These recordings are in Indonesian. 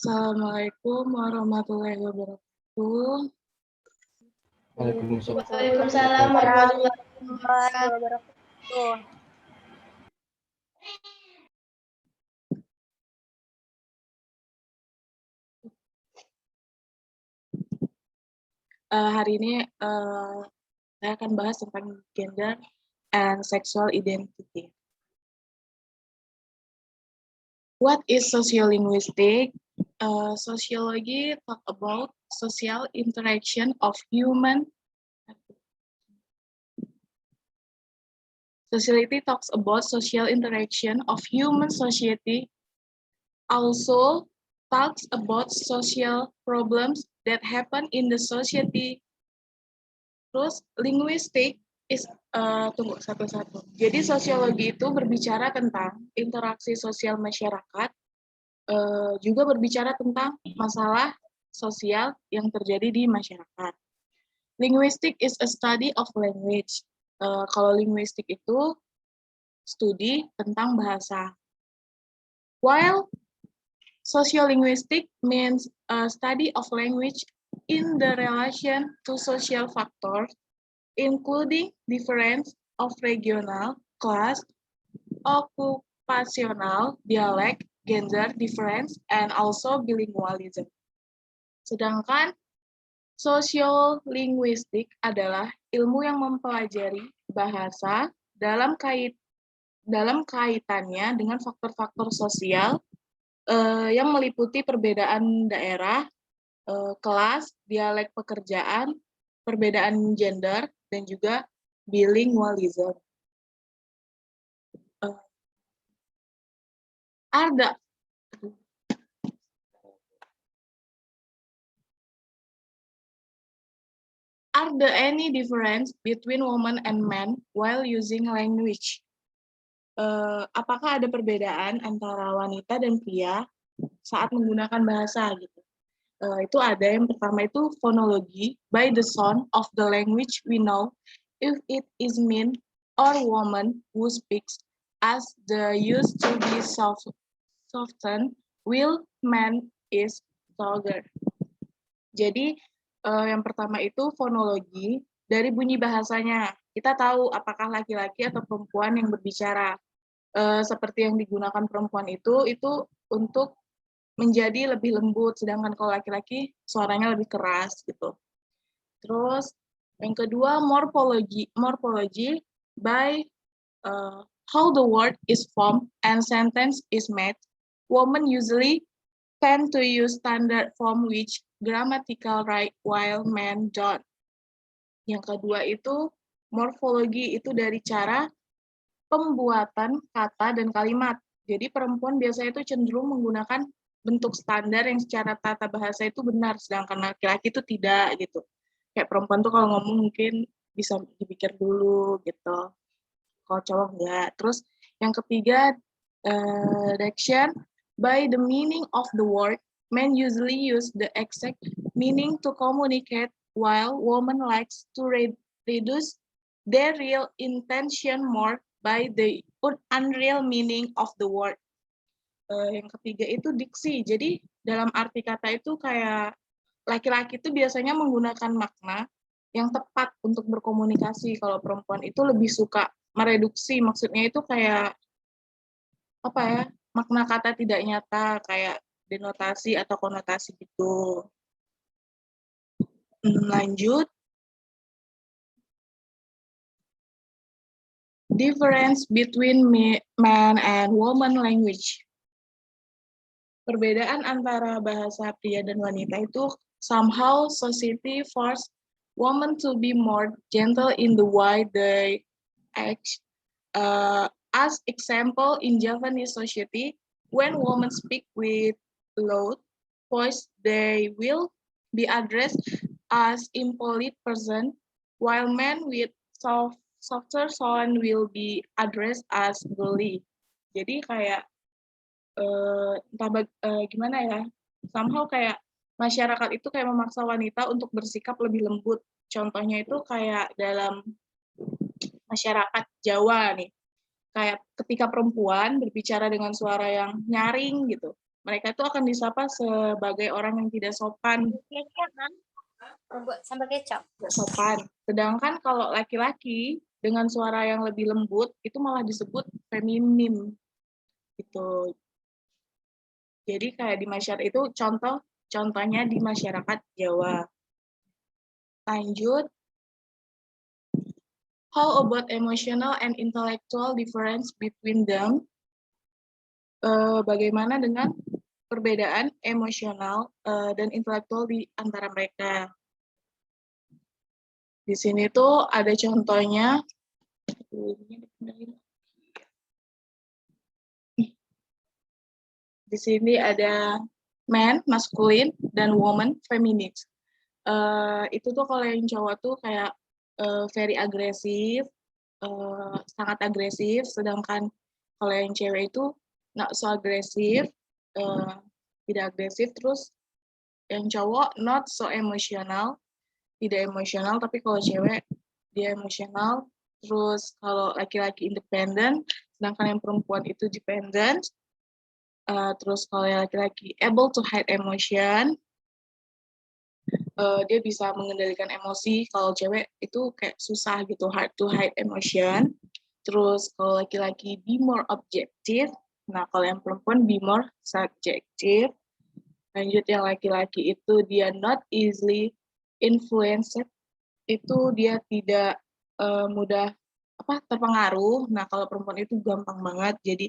Assalamualaikum warahmatullahi wabarakatuh. Waalaikumsalam warahmatullahi wabarakatuh. Hari ini saya akan bahas tentang gender and sexual identity. What is sociolinguistic? Sociology talk about social interaction of human. Society talks about social interaction of human society. Also talks about social problems that happen in the society. Terus linguistik is tunggu satu-satu. Jadi sosiologi itu berbicara tentang interaksi sosial masyarakat, juga berbicara tentang masalah sosial yang terjadi di masyarakat. Linguistic is a study of language. Kalau linguistik itu studi tentang bahasa. While sociolinguistic means a study of language in the relation to social factors, including difference of regional, class, occupational, dialect, gender difference, and also bilingualism. Sedangkan sosiolinguistik adalah ilmu yang mempelajari bahasa dalam kaitannya dengan faktor-faktor sosial yang meliputi perbedaan daerah, kelas, dialek pekerjaan, perbedaan gender, dan juga bilingualism. Are there any difference between women and men while using language? Apakah ada perbedaan antara wanita dan pria saat menggunakan bahasa gitu? Itu ada, yang pertama itu phonology, by the sound of the language we know if it is men or woman who speaks as the used to be softened, while man is stronger. Jadi yang pertama itu fonologi, dari bunyi bahasanya. Kita tahu apakah laki-laki atau perempuan yang berbicara. Seperti yang digunakan perempuan itu untuk menjadi lebih lembut, sedangkan kalau laki-laki suaranya lebih keras gitu. Terus yang kedua morphology by how the word is formed and sentence is made. Women usually tend to use standard form which grammatical right while men don't. Yang kedua itu morfologi, itu dari cara pembuatan kata dan kalimat. Jadi perempuan biasanya itu cenderung menggunakan bentuk standar yang secara tata bahasa itu benar, sedangkan laki-laki itu tidak gitu. Kayak perempuan tuh kalau ngomong mungkin bisa dipikir dulu gitu. Kalau cowok enggak. Terus yang ketiga direction by the meaning of the word. Men usually use the exact meaning to communicate, while women likes to reduce their real intention more by the unreal meaning of the word. Yang ketiga itu diksi. Jadi dalam arti kata itu kayak laki-laki itu biasanya menggunakan makna yang tepat untuk berkomunikasi. Kalau perempuan itu lebih suka mereduksi, maksudnya itu kayak apa ya, makna kata tidak nyata, kayak denotasi atau konotasi gitu. Lanjut. Difference between man and woman language. Perbedaan antara bahasa pria dan wanita itu somehow society force women to be more gentle in the way they act. As example, in Japanese society, when women speak with loud voice, they will be addressed as impolite person, while men with softer sound will be addressed as bully. Jadi kayak gimana ya? Somehow kayak masyarakat itu kayak memaksa wanita untuk bersikap lebih lembut. Contohnya itu kayak dalam masyarakat Jawa nih. Kayak ketika perempuan berbicara dengan suara yang nyaring gitu, mereka itu akan disapa sebagai orang yang tidak sopan. Sambal kecap. Tidak sopan. Sedangkan kalau laki-laki dengan suara yang lebih lembut itu malah disebut feminim. Gitu. Jadi kayak di masyarakat itu contohnya di masyarakat Jawa. Lanjut. How about emotional and intellectual difference between them? Bagaimana dengan perbedaan emosional dan intelektual di antara mereka? Di sini tuh ada contohnya. Di sini ada man, maskulin, dan woman, feminine. Itu tuh kalau yang cowok tuh kayak very agresif, sangat agresif, sedangkan kalau yang cewek itu not so agresif, tidak agresif, terus yang cowok not so emosional, tidak emosional, tapi kalau cewek dia emosional, terus kalau laki-laki independen, sedangkan yang perempuan itu dependent, terus kalau yang laki-laki able to hide emotion, dia bisa mengendalikan emosi. Kalau cewek itu kayak susah gitu, hard to hide emotion. Terus kalau laki-laki be more objective, nah kalau yang perempuan be more subjective. Lanjut yang laki-laki itu dia not easily influenced, itu dia tidak mudah terpengaruh. Nah kalau perempuan itu gampang banget, jadi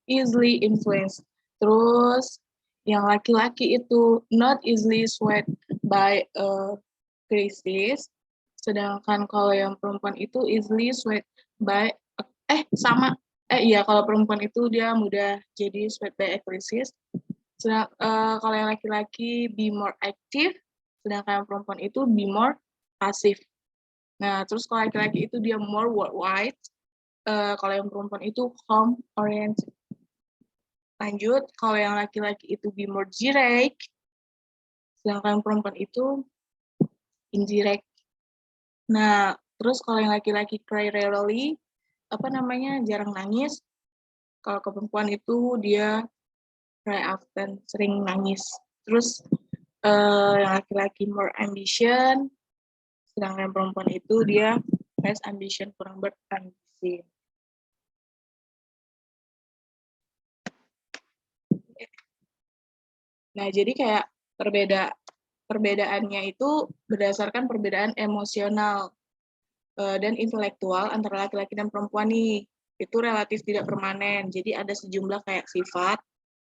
easily influenced. Terus yang laki-laki itu not easily swayed by crisis, sedangkan kalau yang perempuan itu easily swayed by iya kalau perempuan itu dia mudah jadi swayed by a crisis. Sedang, kalau yang laki-laki be more active, sedangkan yang perempuan itu be more passive. Nah, terus kalau laki-laki itu dia more worldwide, kalau yang perempuan itu home oriented. Lanjut, kalau yang laki-laki itu be more direct, sedangkan perempuan itu indirect. Nah, terus kalau yang laki-laki cry rarely, jarang nangis. Kalau ke perempuan itu dia cry often, sering nangis. Terus yang laki-laki more ambition, sedangkan perempuan itu dia less ambition, kurang berambisi. Nah, jadi kayak perbedaannya itu berdasarkan perbedaan emosional dan intelektual antara laki-laki dan perempuan nih. Itu relatif tidak permanen. Jadi ada sejumlah kayak sifat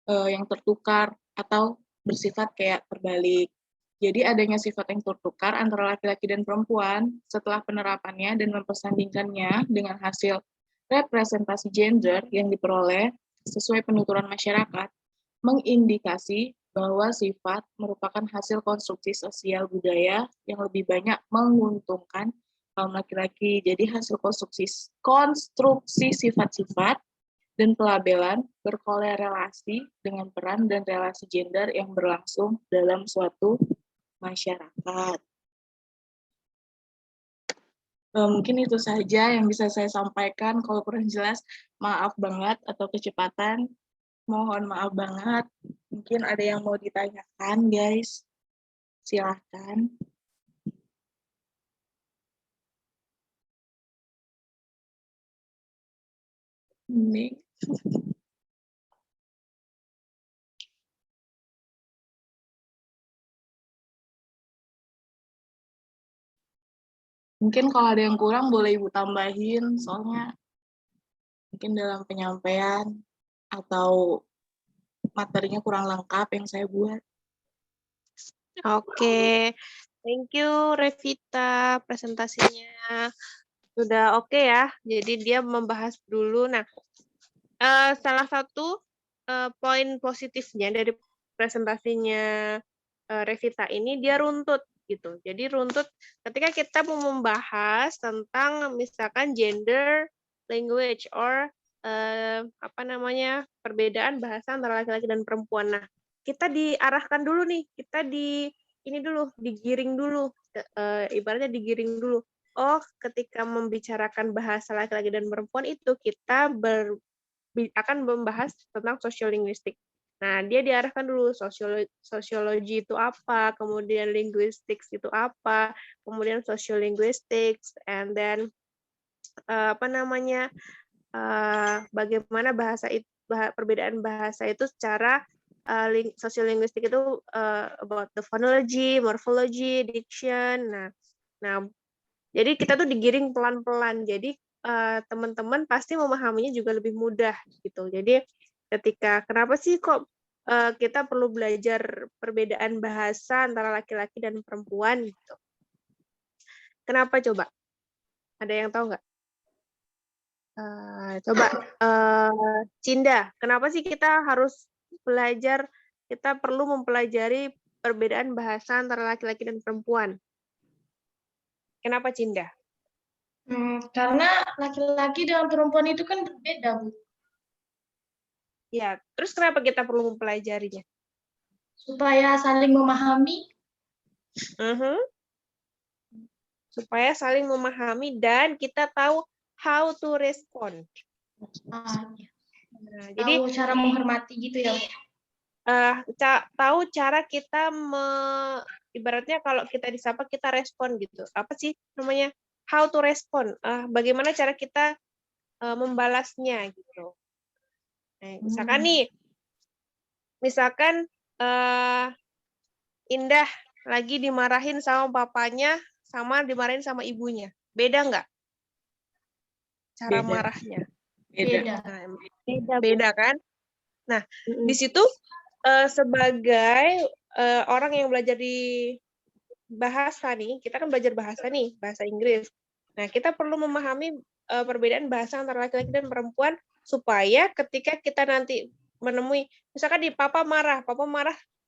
yang tertukar atau bersifat kayak terbalik. Jadi adanya sifat yang tertukar antara laki-laki dan perempuan setelah penerapannya dan mempersandingkannya dengan hasil representasi gender yang diperoleh sesuai penuturan masyarakat mengindikasi bahwa sifat merupakan hasil konstruksi sosial budaya yang lebih banyak menguntungkan kaum laki-laki. Jadi hasil konstruksi sifat-sifat dan pelabelan berkorelasi dengan peran dan relasi gender yang berlangsung dalam suatu masyarakat. Mungkin itu saja yang bisa saya sampaikan. Kalau kurang jelas, maaf banget, atau kecepatan, mohon maaf banget. Mungkin ada yang mau ditanyakan, guys. Silahkan. Ini. Mungkin kalau ada yang kurang boleh Ibu tambahin, soalnya mungkin dalam penyampaian atau materinya kurang lengkap yang saya buat. Oke, thank you Revita, presentasinya sudah oke ya. Jadi dia membahas dulu. Nah, salah satu poin positifnya dari presentasinya Revita ini dia runtut gitu. Jadi runtut ketika kita mau membahas tentang misalkan gender, language, or perbedaan bahasa antara laki-laki dan perempuan. Nah, kita diarahkan dulu nih, kita digiring dulu, ibaratnya digiring dulu. Oh, ketika membicarakan bahasa laki-laki dan perempuan itu kita akan membahas tentang sociolinguistik. Nah, dia diarahkan dulu sosiologi itu apa, kemudian linguistics itu apa, kemudian sociolinguistics, and then apa namanya, bagaimana perbedaan bahasa itu secara sociolinguistik itu about the phonology, morphology, diction. Nah, jadi kita tuh digiring pelan-pelan. Jadi teman-teman pasti memahaminya juga lebih mudah gitu. Jadi kenapa sih kok kita perlu belajar perbedaan bahasa antara laki-laki dan perempuan gitu? Kenapa coba? Ada yang tahu nggak? Coba Cinda, kenapa sih kita harus belajar? Kita perlu mempelajari perbedaan bahasa antara laki-laki dan perempuan. Kenapa Cinda? Karena laki-laki dengan perempuan itu kan berbeda, Bu. Ya, terus kenapa kita perlu mempelajarinya? Supaya saling memahami. Supaya saling memahami dan kita tahu how to respond. Nah, jadi tahu cara menghormati gitu ya, Bu. Tahu cara kita ibaratnya kalau kita disapa kita respon gitu. Apa sih namanya? How to respond. Bagaimana cara kita membalasnya gitu. Misalkan Indah lagi dimarahin sama papanya sama dimarahin sama ibunya. Beda nggak? Cara marahnya. Beda kan? Nah, di situ sebagai orang yang belajar di bahasa nih, kita kan belajar bahasa nih, bahasa Inggris. Nah, kita perlu memahami perbedaan bahasa antara laki-laki dan perempuan supaya ketika kita nanti menemui, misalkan papa marah,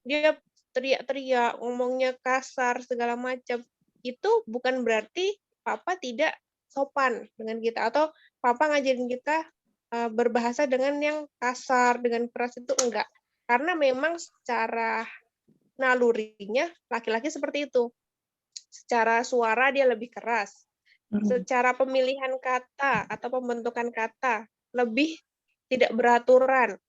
dia teriak-teriak, ngomongnya kasar segala macam. Itu bukan berarti papa tidak sopan dengan kita atau papa ngajarin kita berbahasa dengan yang kasar, dengan keras, itu enggak. Karena memang secara nalurinya laki-laki seperti itu. Secara suara dia lebih keras. Secara pemilihan kata atau pembentukan kata lebih tidak beraturan.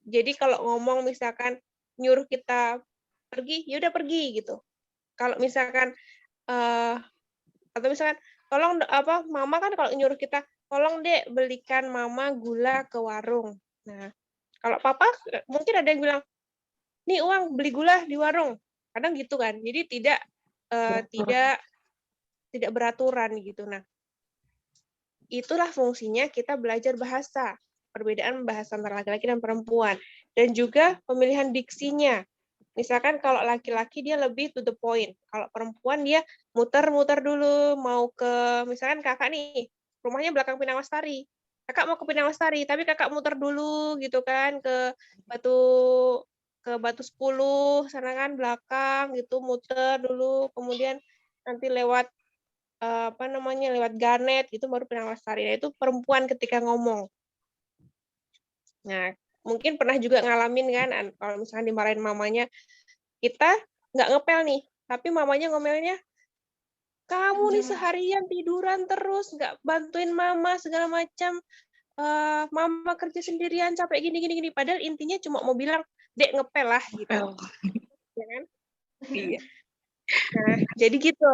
Jadi kalau ngomong misalkan nyuruh kita pergi, ya udah pergi gitu. Kalau misalkan atau misalkan tolong mama kan kalau nyuruh kita tolong dek belikan mama gula ke warung. Nah, kalau papa mungkin ada yang bilang, nih uang beli gula di warung. Kadang gitu kan. Jadi tidak beraturan gitu. Nah, itulah fungsinya kita belajar bahasa. Perbedaan bahasa antara laki-laki dan perempuan. Dan juga pemilihan diksinya. Misalkan kalau laki-laki dia lebih to the point. Kalau perempuan dia muter-muter dulu, mau ke, misalkan kakak nih, rumahnya belakang Pinang Lestari. Kakak mau ke Pinang Lestari, tapi kakak muter dulu gitu kan, ke Batu 10, sana kan belakang gitu, muter dulu, kemudian nanti lewat lewat Garnet gitu baru Pinang Lestari. Nah, itu perempuan ketika ngomong. Nah, mungkin pernah juga ngalamin kan, kalau misalnya dimarahin mamanya, kita nggak ngepel nih, tapi mamanya ngomelnya, kamu nih seharian tiduran terus, nggak bantuin mama segala macam, mama kerja sendirian capek gini. Padahal intinya cuma mau bilang, dek ngepel lah gitu. Ya kan? Iya. Nah, jadi gitu.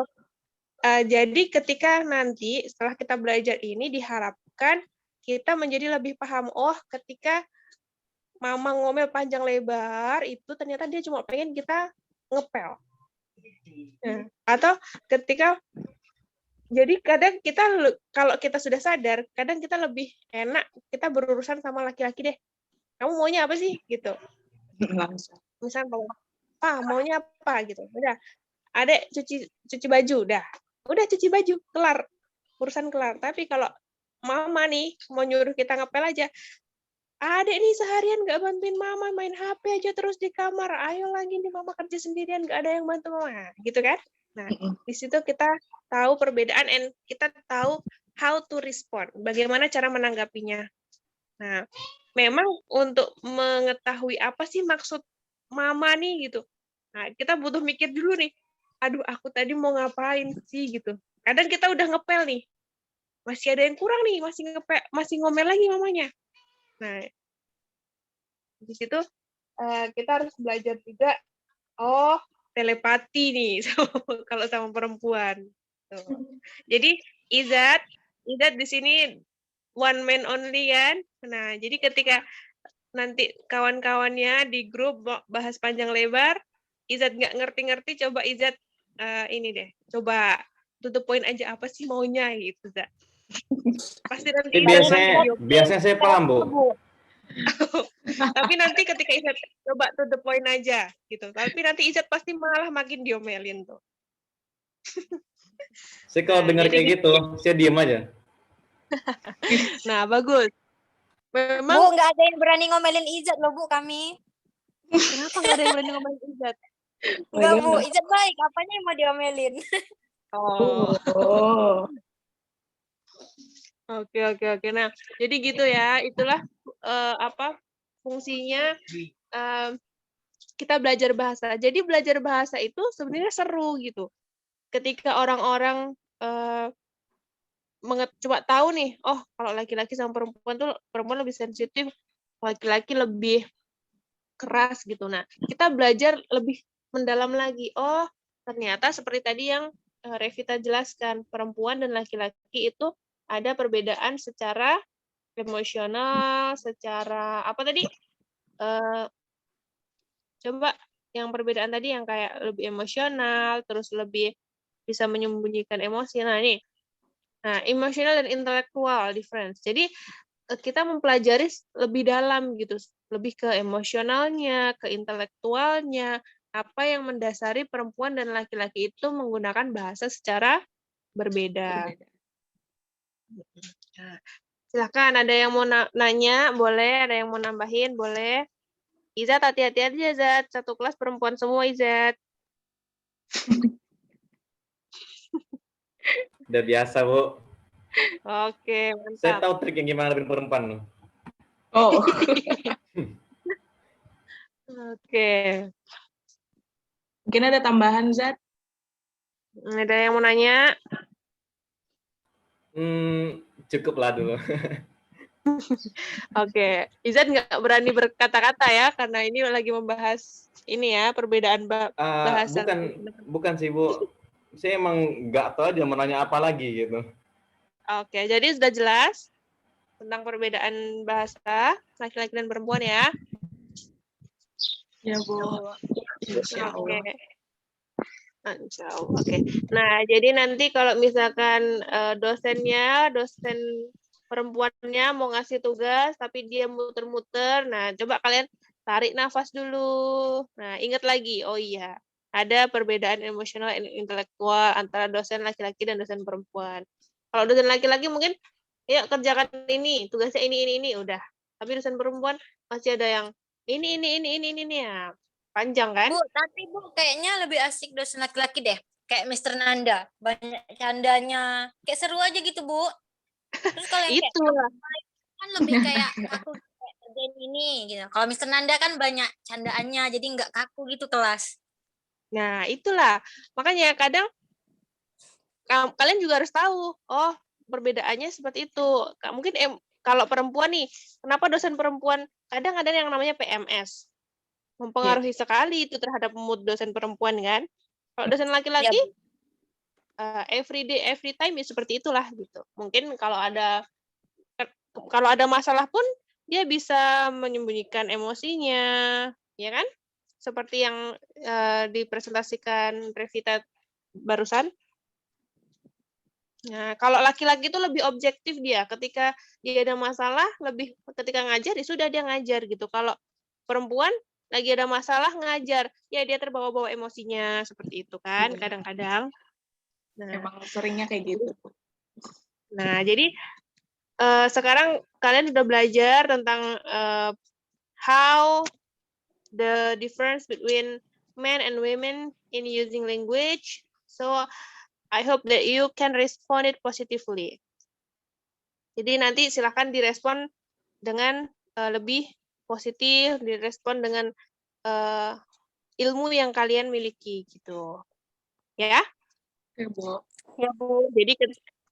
Jadi ketika nanti setelah kita belajar ini diharapkan kita menjadi lebih paham, ketika mama ngomel panjang lebar itu ternyata dia cuma pengen kita ngepel. Nah, atau ketika jadi kadang kita kalau kita sudah sadar, kadang kita lebih enak kita berurusan sama laki-laki deh. Kamu maunya apa sih gitu? Misalnya maunya apa gitu. Udah, adek cuci baju, udah cuci baju, kelar, urusan kelar. Tapi kalau mama nih mau nyuruh kita ngepel aja, adek nih seharian nggak bantuin mama, main HP aja terus di kamar, ayo lagi nih mama kerja sendirian nggak ada yang bantu mama, gitu kan? Nah, di situ kita tahu perbedaan and kita tahu how to respond, bagaimana cara menanggapinya. Nah, memang untuk mengetahui apa sih maksud mama nih gitu. Nah, kita butuh mikir dulu nih. Aduh, aku tadi mau ngapain sih gitu. Kadang kita udah ngepel nih. Masih ada yang kurang nih, masih ngomel lagi mamanya. Nah, di situ kita harus belajar juga telepati nih kalau sama perempuan. Tuh. Jadi Izat di sini one man only kan. Nah, jadi ketika nanti kawan-kawannya di grup bahas panjang lebar, Izat nggak ngerti-ngerti, coba Izat ini deh, coba to the point aja apa sih maunya gitu, Zat. Pasti nanti biasanya saya paham, Bu. Tapi nanti ketika Izat coba to the point aja gitu. Tapi nanti Izat pasti malah makin diomelin tuh. Saya kalau dengar kayak gitu, saya diam aja. Nah, bagus. Memang Bu, nggak ada yang berani ngomelin Izat loh, Bu, kami. kenapa nggak ada yang berani ngomelin Izat? Enggak, Bu. Izat baik. Apanya yang mau diomelin? Oh. Oke. Nah, jadi gitu ya. Itulah fungsinya kita belajar bahasa. Jadi belajar bahasa itu sebenarnya seru gitu. Ketika orang-orang coba tahu nih, oh kalau laki-laki sama perempuan tuh perempuan lebih sensitif, laki-laki lebih keras gitu. Nah, kita belajar lebih mendalam lagi. Oh, ternyata seperti tadi yang Revita jelaskan, perempuan dan laki-laki itu ada perbedaan secara emosional, secara apa tadi? Coba yang perbedaan tadi yang kayak lebih emosional, terus lebih bisa menyembunyikan emosi. Nah, ini. Nah, emosional dan intelektual difference. Jadi kita mempelajari lebih dalam gitu, lebih ke emosionalnya, ke intelektualnya, apa yang mendasari perempuan dan laki-laki itu menggunakan bahasa secara berbeda. Nah, silakan ada yang mau nanya, boleh, ada yang mau nambahin, boleh. Izat, hati-hati aja, Izat. Satu kelas perempuan semua, Izat. Udah biasa, Bu. Oke, mantap. Saya tahu trik yang gimana lebih perempuan. Oh. Oke. Mungkin ada tambahan, Zat? Ada yang mau nanya? Cukuplah dulu. Oke, Izat nggak berani berkata-kata ya, karena ini lagi membahas ini ya, perbedaan bahasa. Bukan sih, Bu. Saya emang nggak tahu aja mau nanya apa lagi gitu. Oke, jadi sudah jelas tentang perbedaan bahasa laki-laki dan perempuan ya. Ya, Bu. Insya Allah. Oke. Insya Allah. Oke. Nah, jadi nanti kalau misalkan dosen perempuannya mau ngasih tugas, tapi dia muter-muter, nah coba kalian tarik nafas dulu. Nah, ingat lagi, oh iya, ada perbedaan emosional dan intelektual antara dosen laki-laki dan dosen perempuan. Kalau dosen laki-laki mungkin, ya kerjakan ini, tugasnya ini, udah. Tapi dosen perempuan masih ada yang ini ya. Panjang kan? Bu, tapi Bu kayaknya lebih asik dosen laki-laki deh. Kayak Mr. Nanda, banyak candanya. Kayak seru aja gitu, Bu. Terus kalau yang Itulah. kan lebih kayak aku kayak kerjain ini gitu. Kalau Mr. Nanda kan banyak candaannya, jadi nggak kaku gitu kelas. Nah, itulah. Makanya kadang kalian juga harus tahu, oh perbedaannya seperti itu. Mungkin kalau perempuan nih, kenapa dosen perempuan kadang ada yang namanya PMS. Mempengaruhi sekali itu terhadap mood dosen perempuan kan. Kalau dosen laki-laki, every day, every time ya seperti itulah gitu. Mungkin kalau ada masalah pun dia bisa menyembunyikan emosinya, ya kan? Seperti yang dipresentasikan Revita barusan. Nah, kalau laki-laki itu lebih objektif dia. Ketika dia ada masalah, ketika ngajar, ya sudah dia ngajar gitu. Kalau perempuan lagi ada masalah ngajar, ya dia terbawa-bawa emosinya seperti itu kan kadang-kadang. Nah, emang seringnya kayak gitu. Nah, jadi sekarang kalian sudah belajar tentang how the difference between men and women in using language. So I hope that you can respond it positively. Jadi nanti silakan direspon dengan lebih positif, direspon dengan ilmu yang kalian miliki gitu. Ya? Ya, Bu. Ya, Bu. Jadi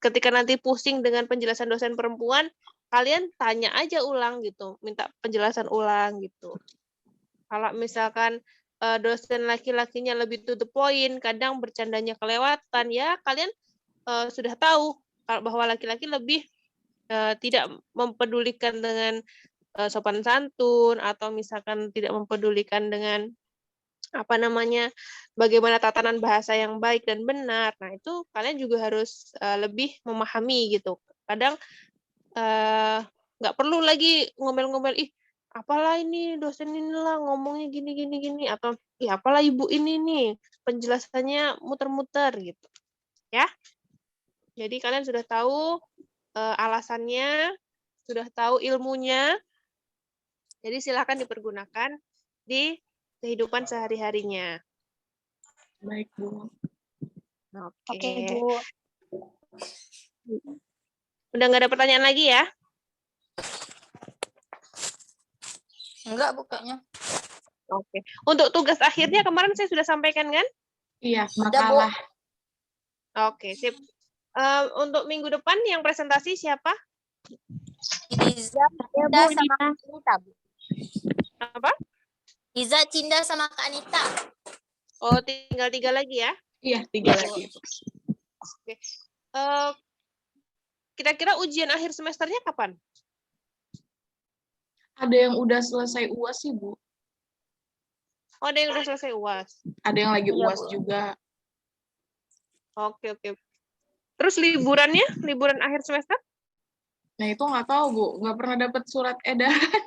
ketika nanti pusing dengan penjelasan dosen perempuan, kalian tanya aja ulang gitu, minta penjelasan ulang gitu. Kalau misalkan dosen laki-lakinya lebih to the point, kadang bercandanya kelewatan, ya kalian sudah tahu bahwa laki-laki lebih tidak mempedulikan dengan sopan santun, atau misalkan tidak mempedulikan dengan apa namanya, bagaimana tatanan bahasa yang baik dan benar. Nah, itu kalian juga harus lebih memahami gitu. Kadang nggak perlu lagi ngomel-ngomel, ih apalah ini dosen inilah ngomongnya gini, atau ih apalah ibu ini nih penjelasannya muter-muter gitu. Ya. Jadi kalian sudah tahu alasannya, sudah tahu ilmunya. Jadi silakan dipergunakan di kehidupan sehari-harinya. Baik, Bu. Oke. Bu. Udah nggak ada pertanyaan lagi ya? Enggak, Bu, kayaknya. Oke. Untuk tugas akhirnya kemarin saya sudah sampaikan kan? Iya, Udah, Bu. makalah. Oke, sip. Untuk minggu depan yang presentasi siapa? Iza, Cinda, sama Kak Anita, Bu. Apa? Iza, Cinda, sama Kak Anita. Oh, tinggal 3 lagi ya? Iya, 3 lagi. Oke. Kira-kira ujian akhir semesternya kapan? Ada yang udah selesai UAS sih, Bu. Oh, ada yang udah selesai UAS. Ada yang lagi Iya, UAS Bu. juga. Oke. Terus liburannya? Liburan akhir semester? Nah, itu nggak tahu, Bu. Nggak pernah dapat surat edaran.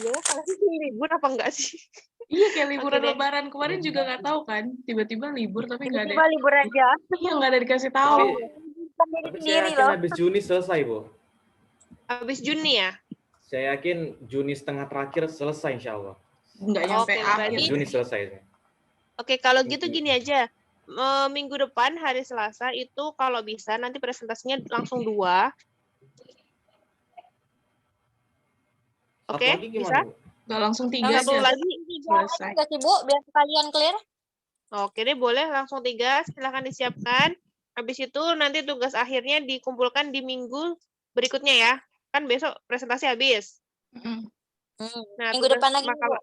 Iya, kalian libur apa enggak sih? Iya, kayak liburan Oke deh. lebaran kemarin juga nggak tahu kan. Tiba-tiba libur tapi nggak ada. Tiba-tiba libur aja. Iya, nggak ada dikasih tahu. Tapi saya Sendiri yakin loh. habis Juni selesai, Bu. Habis Juni ya? Saya yakin Juni setengah terakhir selesai insya Allah. Nggak nyampe Oke, akhir. berarti- Juni selesai. Oke, kalau gitu gini aja. Minggu depan hari Selasa itu kalau bisa nanti presentasinya langsung 2. Oke, Satu lagi bisa? gimana, Bu? Nggak langsung 3 Satu aja. lagi? Selesai. Enggak sih, Bu, biar kalian clear. Oke deh, boleh langsung 3. Silahkan disiapkan. Habis itu nanti tugas akhirnya dikumpulkan di minggu berikutnya ya. Kan besok presentasi habis. Mm-mm. Nah, Minggu tugas depan lagi, Bu. makalah